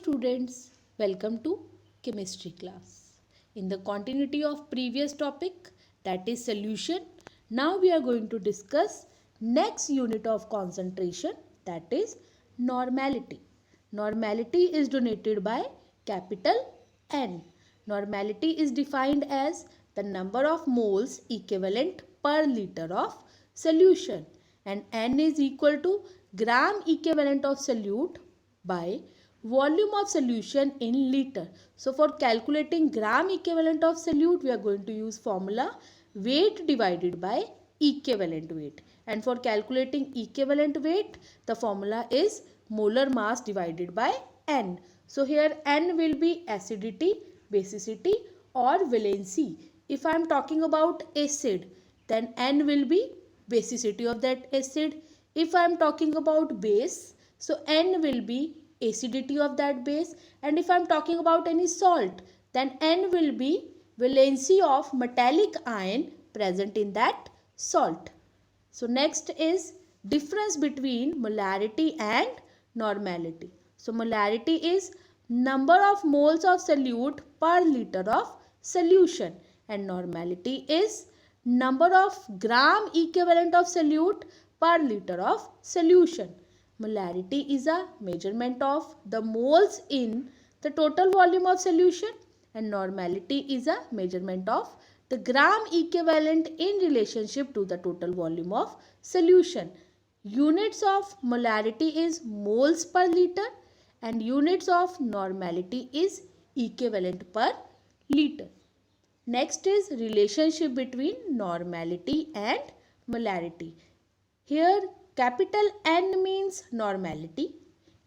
students, welcome to chemistry class. In the continuity of previous topic, that is solution, now we are going to discuss next unit of concentration, that is normality. Normality is denoted by capital N. Normality is defined as the number of moles equivalent per liter of solution, and N is equal to gram equivalent of solute by volume of solution in liter. So for calculating gram equivalent of solute, we are going to use formula weight divided by equivalent weight. And for calculating equivalent weight, the formula is molar mass divided by N. So here N will be acidity, basicity or valency. If I am talking about acid, then N will be basicity of that acid. If I am talking about base, so N will be acidity of that base, and if I am talking about any salt, then N will be valency of metallic ion present in that salt. So next is difference between molarity and normality. So molarity is number of moles of solute per liter of solution, and normality is number of gram equivalent of solute per liter of solution. Molarity is a measurement of the moles in the total volume of solution, and normality is a measurement of the gram equivalent in relationship to the total volume of solution. Units of molarity is moles per liter and units of normality is equivalent per liter. Next is relationship between normality and molarity. Here capital N means normality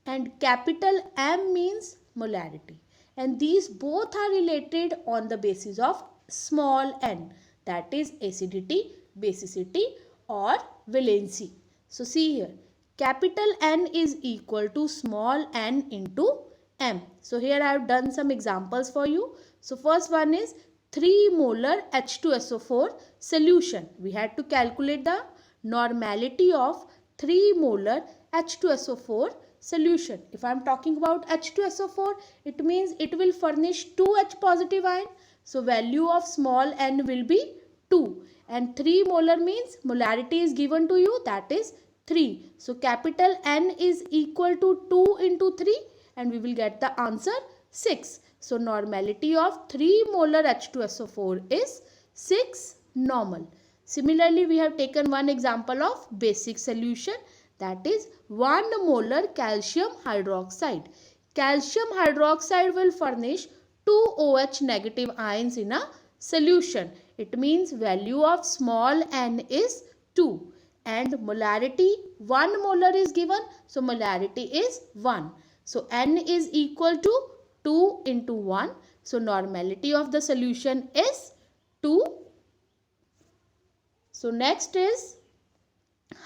and capital M means molarity, and these both are related on the basis of small n, that is acidity, basicity or valency. So see here, capital N is equal to small n into M. So here I have done some examples for you. So first one is 3 molar H2SO4 solution. We had to calculate the normality of 3 molar H2SO4 solution. If I am talking about H2SO4, it means it will furnish 2 H positive ion. So value of small n will be 2, and 3 molar means molarity is given to you, that is 3. So capital N is equal to 2 into 3 and we will get the answer 6. So normality of 3 molar H2SO4 is 6 normal. Similarly, we have taken one example of basic solution, that is 1 molar calcium hydroxide. Calcium hydroxide will furnish 2 OH negative ions in a solution. It means value of small n is 2 and molarity 1 molar is given. So molarity is 1. So n is equal to 2 into 1. So normality of the solution is 2. So next is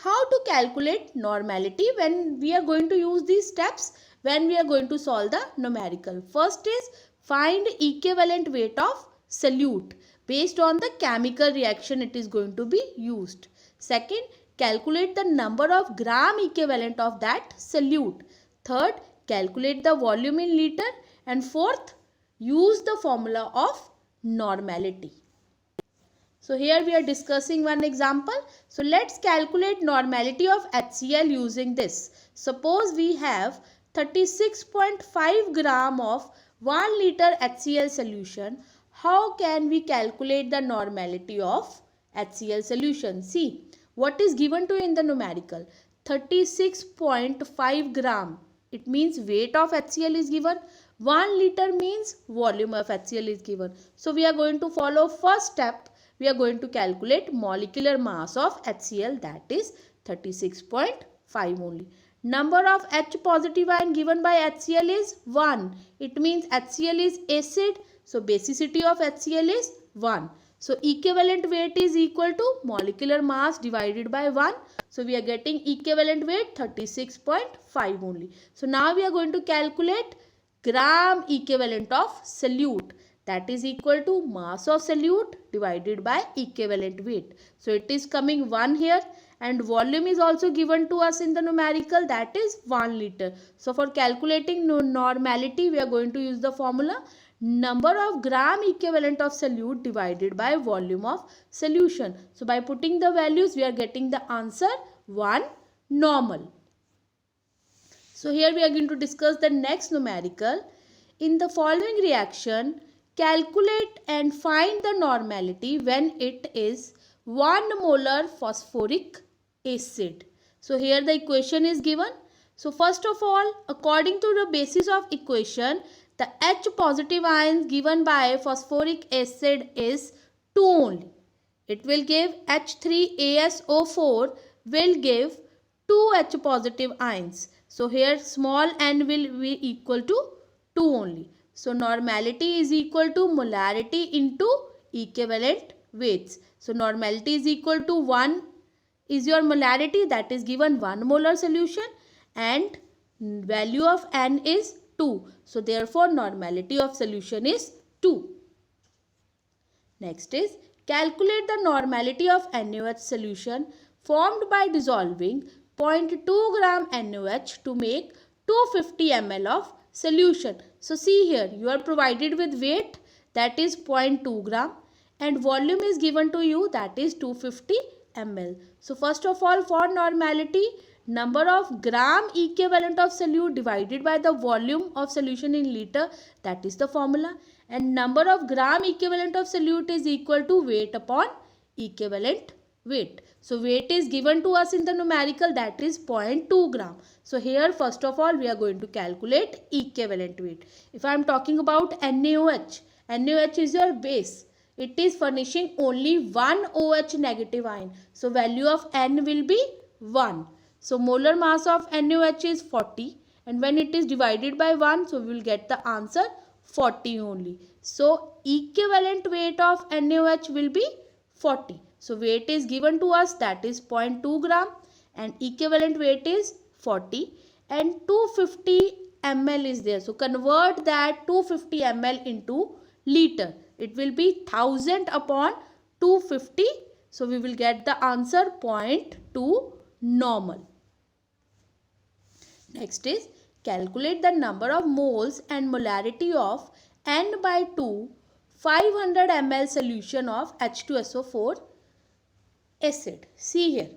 how to calculate normality when we are going to use these steps when we are going to solve the numerical. First is find equivalent weight of solute based on the chemical reaction it is going to be used. Second, calculate the number of gram equivalent of that solute. Third, calculate the volume in liter. And fourth, use the formula of normality. So here we are discussing one example. So let's calculate normality of HCl using this. Suppose we have 36.5 gram of 1 liter HCl solution. How can we calculate the normality of HCl solution? See, what is given to you in the numerical? 36.5 gram. It means weight of HCl is given. 1 liter means volume of HCl is given. So we are going to follow first step. We are going to calculate molecular mass of HCl, that is 36.5 only. Number of H positive ion given by HCl is 1. It means HCl is acid. So basicity of HCl is 1. So equivalent weight is equal to molecular mass divided by 1. So we are getting equivalent weight 36.5 only. So now we are going to calculate gram equivalent of solute, that is equal to mass of solute divided by equivalent weight. So it is coming 1 here and volume is also given to us in the numerical, that is 1 liter. So for calculating normality, we are going to use the formula number of gram equivalent of solute divided by volume of solution. So by putting the values, we are getting the answer 1 normal. So here we are going to discuss the next numerical. In the following reaction, calculate and find the normality when it is 1 molar phosphoric acid. So here the equation is given. So first of all, according to the basis of equation, the H positive ions given by phosphoric acid is 2 only. It will give H3ASO4 will give 2 H positive ions. So here small n will be equal to 2 only. So normality is equal to molarity into equivalent weights. So normality is equal to 1 is your molarity, that is given 1 molar solution, and value of n is 2. So therefore normality of solution is 2. Next is calculate the normality of NaOH solution formed by dissolving 0.2 gram NaOH to make 250 ml of solution. So see here, you are provided with weight, that is 0.2 gram, and volume is given to you, that is 250 ml. So first of all, for normality, number of gram equivalent of solute divided by the volume of solution in liter, that is the formula, and number of gram equivalent of solute is equal to weight upon equivalent weight. So weight is given to us in the numerical, that is 0.2 gram. So here first of all we are going to calculate equivalent weight. If I am talking about NaOH, NaOH is your base. It is furnishing only one OH negative ion. So value of N will be 1. So molar mass of NaOH is 40, and when it is divided by 1, so we will get the answer 40 only. So equivalent weight of NaOH will be 40. So weight is given to us, that is 0.2 gram, and equivalent weight is 40, and 250 ml is there. So convert that 250 ml into liter. It will be 1000 upon 250. So we will get the answer 0.2 normal. Next is calculate the number of moles and molarity of N by 2 500 ml solution of H2SO4 acid. See here,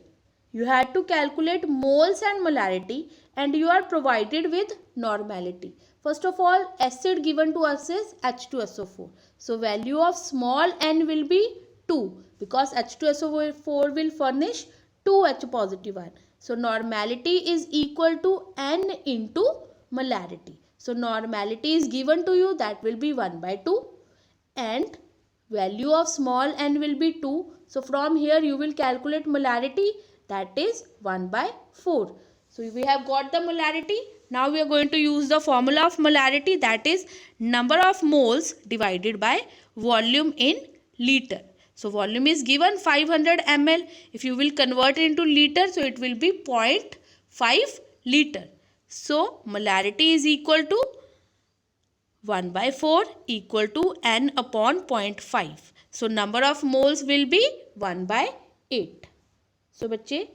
you had to calculate moles and molarity, and you are provided with normality. First of all, acid given to us is H2SO4. So value of small n will be 2, because H2SO4 will furnish 2 H positive ion. So normality is equal to n into molarity. So normality is given to you, that will be 1 by 2, and value of small n will be 2. So from here you will calculate molarity, that is 1 by 4. So we have got the molarity. Now we are going to use the formula of molarity, that is number of moles divided by volume in liter. So volume is given 500 ml. If you will convert it into liter, so it will be 0.5 liter. So molarity is equal to 1 by 4 equal to n upon 0.5. So number of moles will be 1 by 8. So बच्चे,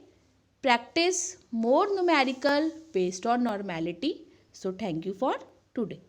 practice more numerical based on normality. So thank you for today.